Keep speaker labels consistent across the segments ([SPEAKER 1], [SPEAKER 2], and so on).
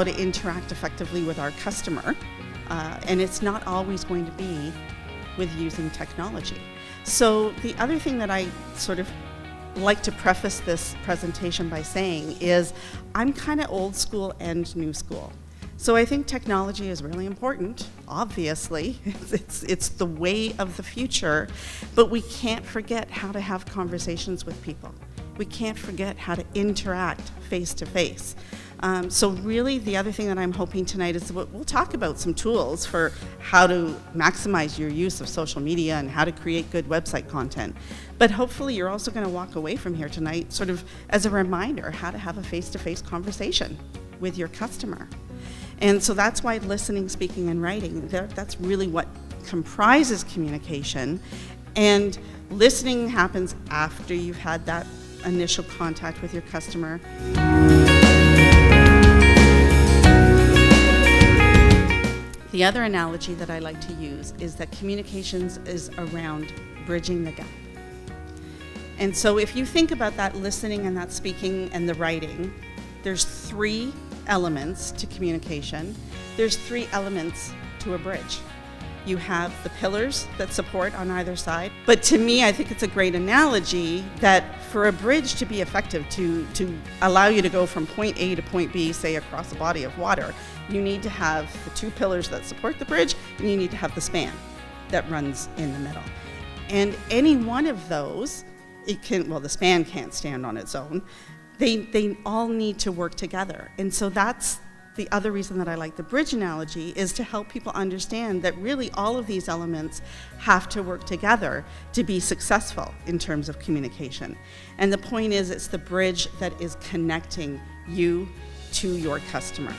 [SPEAKER 1] to interact effectively with our customer. And it's not always going to be with using technology. So the other thing that I sort of like to preface this presentation by saying is I'm kind of old school and new school. So I think technology is really important, obviously. It's the way of the future, but we can't forget how to have conversations with people. We can't forget how to interact face to face. So really the other thing that I'm hoping tonight is we'll talk about some tools for how to maximize your use of social media and how to create good website content. But hopefully you're also going to walk away from here tonight sort of as a reminder how to have a face-to-face conversation with your customer. And so that's why listening, speaking, and writing, that's really what comprises communication. And listening happens after you've had that initial contact with your customer. The other analogy that I like to use is that communications is around bridging the gap. And so if you think about that listening and that speaking and the writing, there's 3 elements to communication. There's 3 elements to a bridge. You have the pillars that support on either side. But to me, I think it's a great analogy that for a bridge to be effective, to allow you to go from point A to point B, say across a body of water, you need to have the 2 pillars that support the bridge, and you need to have the span that runs in the middle. And any one of those, the span can't stand on its own. They all need to work together. And so that's the other reason that I like the bridge analogy, is to help people understand that really all of these elements have to work together to be successful in terms of communication. And the point is, it's the bridge that is connecting you to your customer.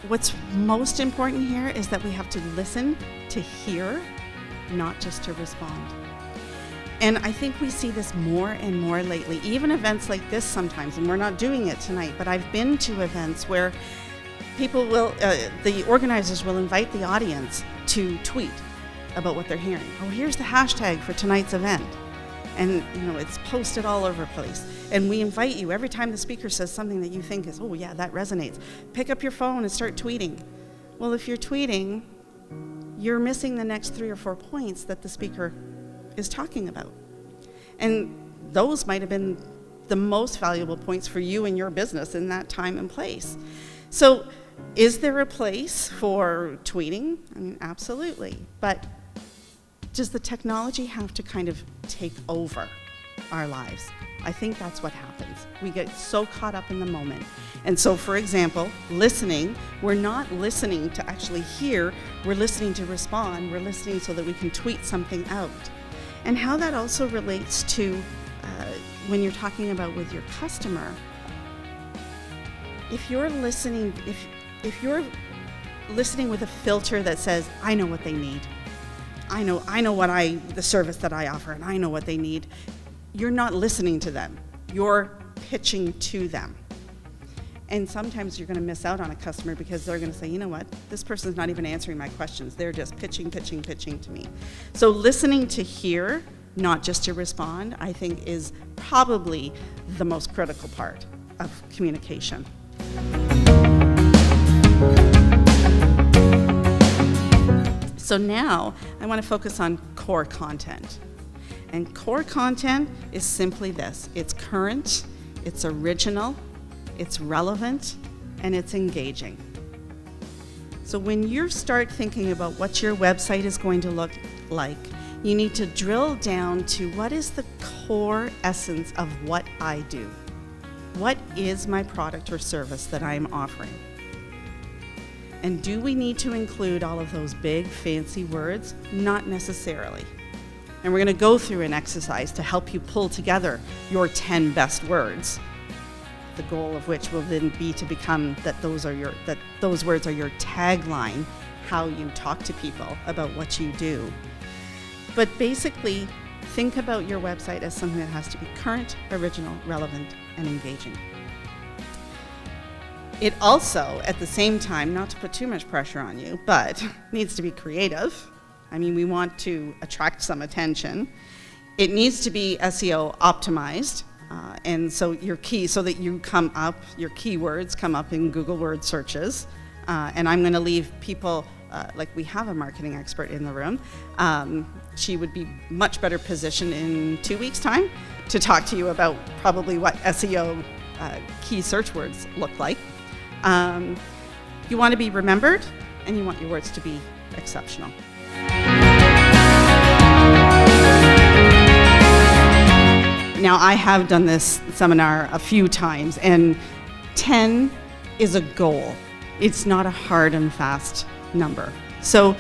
[SPEAKER 1] What's most important here is that we have to listen to hear, not just to respond. And I think we see this more and more lately, even events like this sometimes, and we're not doing it tonight, but I've been to events where people will, the organizers will invite the audience to tweet about what they're hearing. Oh, here's the hashtag for tonight's event. And it's posted all over the place. And we invite you, every time the speaker says something that you think is, oh yeah, that resonates, pick up your phone and start tweeting. Well, if you're tweeting, you're missing the next 3 or 4 points that the speaker is talking about. And those might have been the most valuable points for you and your business in that time and place. So is there a place for tweeting? I mean, absolutely. But does the technology have to kind of take over our lives? I think that's what happens. We get so caught up in the moment. And so, for example, listening, we're not listening to actually hear, we're listening to respond, we're listening so that we can tweet something out. And how that also relates to when you're talking about with your customer, if you're listening with a filter that says, I know what they need, I know the service that I offer, and I know what they need, you're not listening to them. You're pitching to them. And sometimes you're going to miss out on a customer because they're going to say, you know what, this person's not even answering my questions. They're just pitching to me. So listening to hear, not just to respond, I think is probably the most critical part of communication. So now I want to focus on core content. And core content is simply this. It's current, it's original, it's relevant, and it's engaging. So when you start thinking about what your website is going to look like, you need to drill down to what is the core essence of what I do. What is my product or service that I'm offering? And do we need to include all of those big, fancy words? Not necessarily. And we're going to go through an exercise to help you pull together your 10 best words. The goal of which will then be to become that those words are your tagline, how you talk to people about what you do. But basically, think about your website as something that has to be current, original, relevant, and engaging. It also, at the same time, not to put too much pressure on you, but needs to be creative. I mean, we want to attract some attention. It needs to be SEO optimized, and so your keywords come up in Google word searches. And I'm going to leave people, like we have a marketing expert in the room. She would be much better positioned in 2 weeks' time to talk to you about probably what SEO key search words look like. You want to be remembered, and you want your words to be exceptional. Now, I have done this seminar a few times, and 10 is a goal. It's not a hard and fast number. So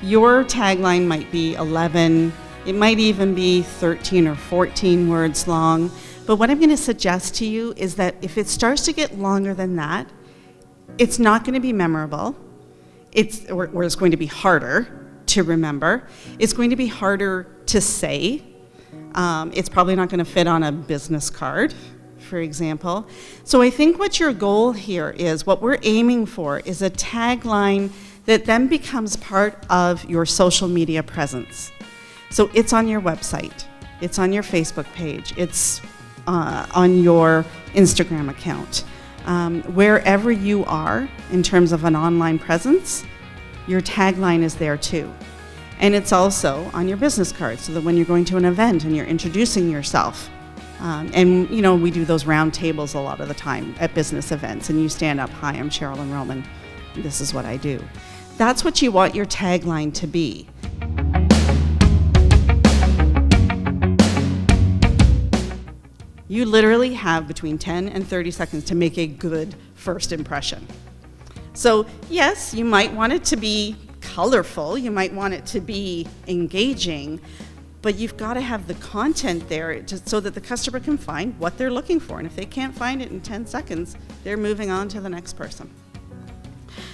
[SPEAKER 1] your tagline might be 11, it might even be 13 or 14 words long. But what I'm going to suggest to you is that if it starts to get longer than that, it's not going to be memorable. Or it's going to be harder to remember. It's going to be harder to say. It's probably not going to fit on a business card, for example. So I think what your goal here is, what we're aiming for, is a tagline that then becomes part of your social media presence. So it's on your website, it's on your Facebook page, it's on your Instagram account. Wherever you are in terms of an online presence, your tagline is there too. And it's also on your business card, so that when you're going to an event and you're introducing yourself, and we do those round tables a lot of the time at business events, and you stand up, "Hi, I'm Sheralyn Roman, this is what I do." That's what you want your tagline to be. You literally have between 10 and 30 seconds to make a good first impression. So yes, you might want it to be colorful, you might want it to be engaging, but you've got to have the content there just so that the customer can find what they're looking for. And if they can't find it in 10 seconds, they're moving on to the next person.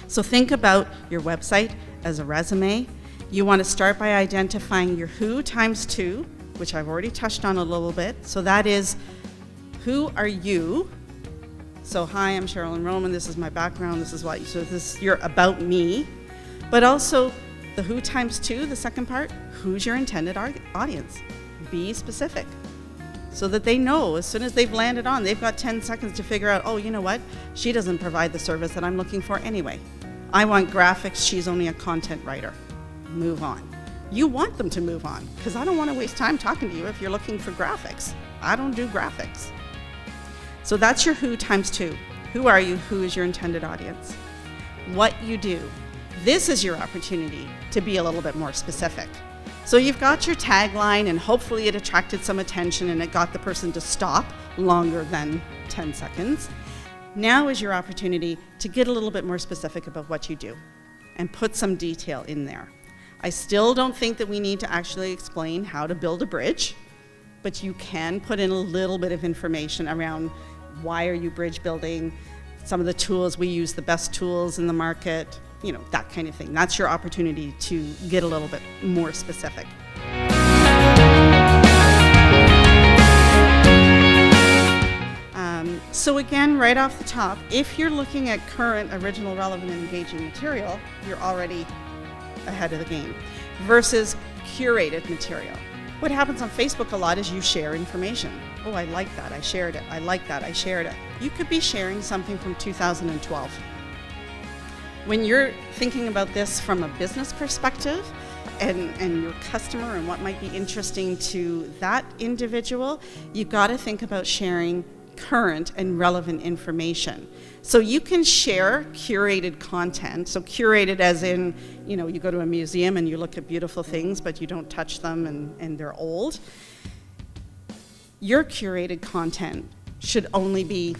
[SPEAKER 1] So think about your website as a resume. You want to start by identifying your who times 2, which I've already touched on a little bit. So that is, who are you? So, "Hi, I'm Sheralyn Roman, this is my background, this is what you," so this, you're about me. But also the who times 2, the second part, who's your intended audience? Be specific so that they know as soon as they've landed on, they've got 10 seconds to figure out, "Oh, you know what? She doesn't provide the service that I'm looking for anyway. I want graphics, she's only a content writer." Move on. You want them to move on, because I don't want to waste time talking to you if you're looking for graphics. I don't do graphics. So that's your who times 2. Who are you? Who is your intended audience? What you do. This is your opportunity to be a little bit more specific. So you've got your tagline, and hopefully it attracted some attention and it got the person to stop longer than 10 seconds. Now is your opportunity to get a little bit more specific about what you do and put some detail in there. I still don't think that we need to actually explain how to build a bridge, but you can put in a little bit of information around why are you bridge building, some of the tools we use, the best tools in the market, that kind of thing. That's your opportunity to get a little bit more specific. So again, right off the top, if you're looking at current, original, relevant, and engaging material, you're already ahead of the game, versus curated material. What happens on Facebook a lot is you share information. "Oh, I like that, I shared it. I like that, I shared it." You could be sharing something from 2012. When you're thinking about this from a business perspective and your customer and what might be interesting to that individual, you've got to think about sharing current and relevant information. So you can share curated content. So curated as in, you go to a museum and you look at beautiful things, but you don't touch them and they're old. Your curated content should only be,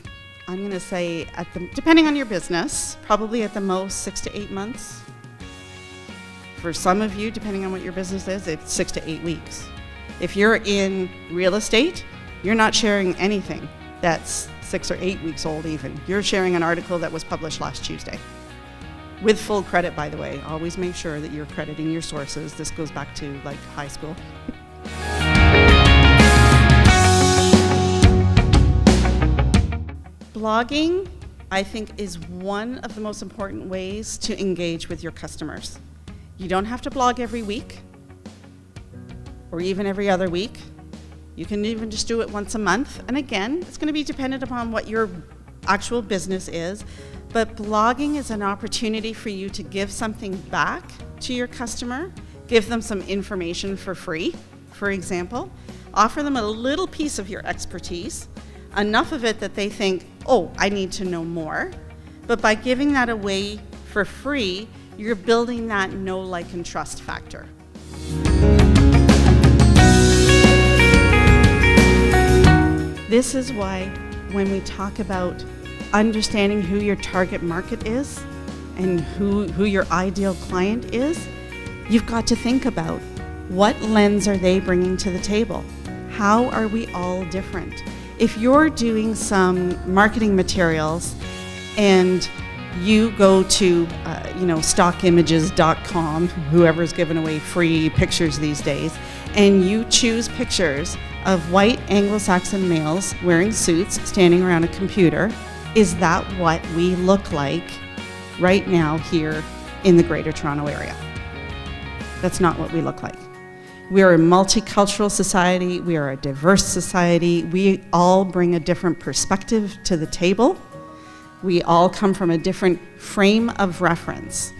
[SPEAKER 1] I'm going to say, depending on your business, probably at the most 6 to 8 months. For some of you, depending on what your business is, it's 6 to 8 weeks. If you're in real estate, you're not sharing anything that's 6 or 8 weeks old even. You're sharing an article that was published last Tuesday. With full credit, by the way. Always make sure that you're crediting your sources. This goes back to high school. Blogging, I think, is one of the most important ways to engage with your customers. You don't have to blog every week. or even every other week. You can even just do it once a month. And again, it's going to be dependent upon what your actual business is. But blogging is an opportunity for you to give something back to your customer, give them some information for free, for example, offer them a little piece of your expertise, enough of it that they think, oh, I need to know more. But by giving that away for free, you're building that know, like, and trust factor. This is why when we talk about understanding who your target market is and who your ideal client is, you've got to think about what lens are they bringing to the table? How are we all different? If you're doing some marketing materials and you go to stockimages.com, whoever's giving away free pictures these days, and you choose pictures of white Anglo-Saxon males wearing suits standing around a computer, is that what we look like right now here in the Greater Toronto Area? That's not what we look like. We are a multicultural society. We are a diverse society. We all bring a different perspective to the table. We all come from a different frame of reference.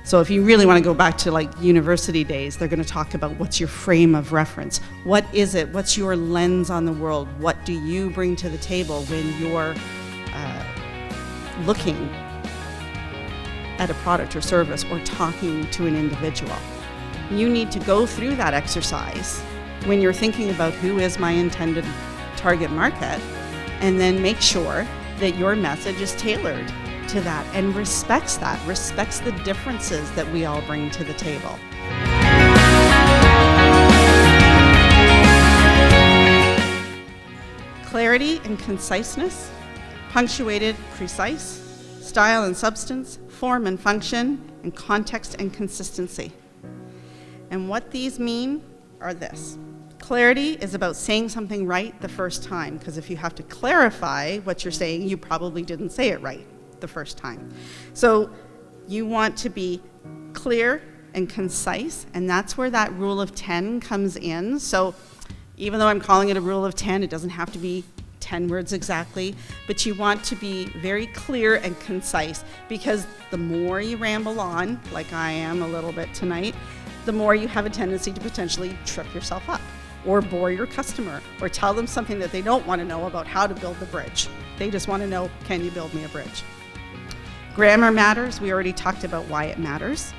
[SPEAKER 1] So if you really want to go back to like university days, they're going to talk about what's your frame of reference. What is it? What's your lens on the world? What do you bring to the table when you're looking at a product or service or talking to an individual? You need to go through that exercise when you're thinking about who is my intended target market, and then make sure that your message is tailored to that and respects the differences that we all bring to the table. Clarity and conciseness, punctuated, precise, style and substance, form and function, and context and consistency. And what these mean are this. Clarity is about saying something right the first time, because if you have to clarify what you're saying, you probably didn't say it right the first time. So you want to be clear and concise, and that's where that rule of 10 comes in. So even though I'm calling it a rule of 10, it doesn't have to be 10 words exactly, but you want to be very clear and concise, because the more you ramble on, like I am a little bit tonight, the more you have a tendency to potentially trip yourself up or bore your customer or tell them something that they don't want to know about how to build the bridge. They just want to know, can you build me a bridge? Grammar matters. We already talked about why it matters.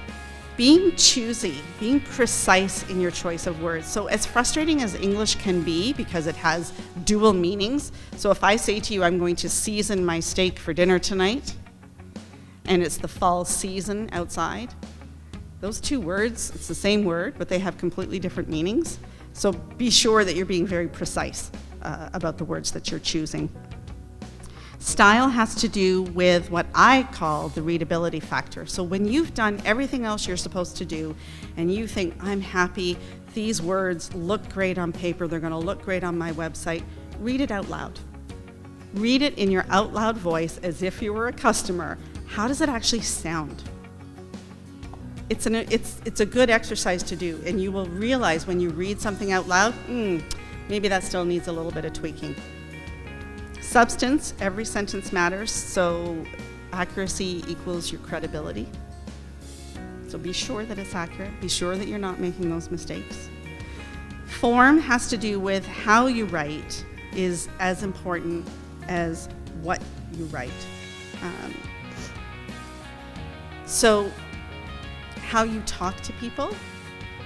[SPEAKER 1] Being choosy, being precise in your choice of words. So as frustrating as English can be, because it has dual meanings. So if I say to you, I'm going to season my steak for dinner tonight, and it's the fall season outside, those two words, it's the same word, but they have completely different meanings. So be sure that you're being very precise about the words that you're choosing. Style has to do with what I call the readability factor. So when you've done everything else you're supposed to do, and you think, I'm happy, these words look great on paper, they're going to look great on my website, read it out loud. Read it in your out loud voice as if you were a customer. How does it actually sound? It's a good exercise to do, and you will realize when you read something out loud, maybe that still needs a little bit of tweaking. Substance, every sentence matters, so accuracy equals your credibility. So be sure that it's accurate, be sure that you're not making those mistakes. Form has to do with how you write is as important as what you write. So how you talk to people,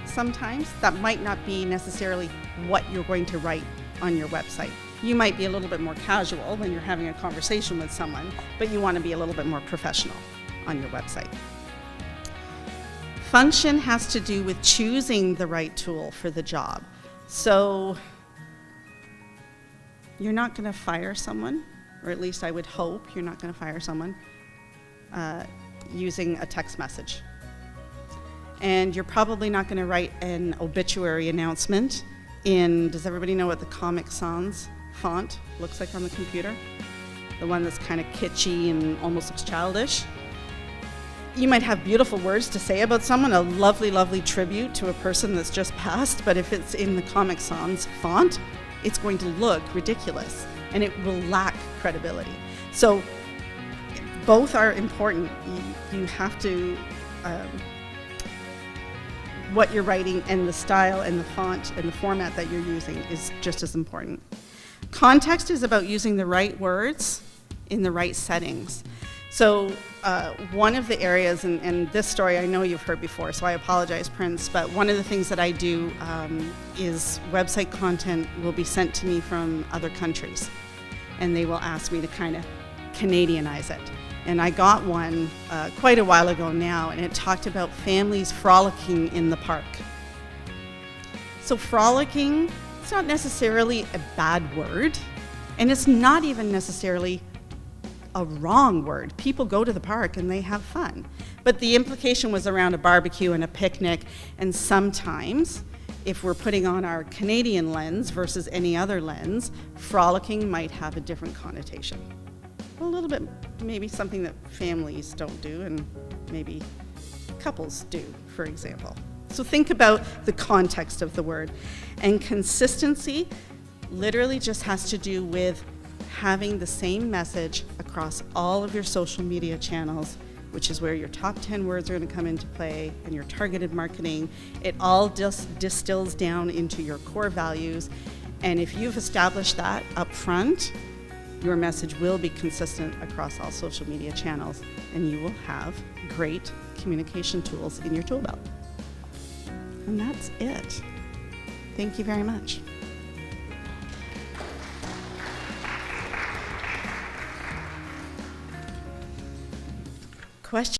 [SPEAKER 1] sometimes that might not be necessarily what you're going to write on your website. You might be a little bit more casual when you're having a conversation with someone, but you want to be a little bit more professional on your website. Function has to do with choosing the right tool for the job. So you're not going to fire someone, or at least I would hope you're not going to fire someone using a text message. And you're probably not going to write an obituary announcement in, does everybody know what the Comic Sans font looks like on the computer? The one that's kind of kitschy and almost looks childish. you might have beautiful words to say about someone, a lovely, lovely tribute to a person that's just passed, but if it's in the Comic Sans font, it's going to look ridiculous and it will lack credibility. So both are important. You have to, what you're writing and the style and the font and the format that you're using is just as important. Context is about using the right words in the right settings. So one of the areas, and this story I know you've heard before, so I apologize, Prince, but one of the things that I do is website content will be sent to me from other countries, and they will ask me to kind of Canadianize it. And I got one quite a while ago now, and it talked about families frolicking in the park. So frolicking, it's not necessarily a bad word, and it's not even necessarily a wrong word. People go to the park and they have fun. But the implication was around a barbecue and a picnic, and sometimes, if we're putting on our Canadian lens versus any other lens, frolicking might have a different connotation. A little bit, maybe something that families don't do and maybe couples do, for example. So think about the context of the word. And consistency literally just has to do with having the same message across all of your social media channels, which is where your top 10 words are going to come into play, and your targeted marketing. It all just distills down into your core values. And if you've established that up front, your message will be consistent across all social media channels, and you will have great communication tools in your tool belt. And that's it. Thank you very much. Question.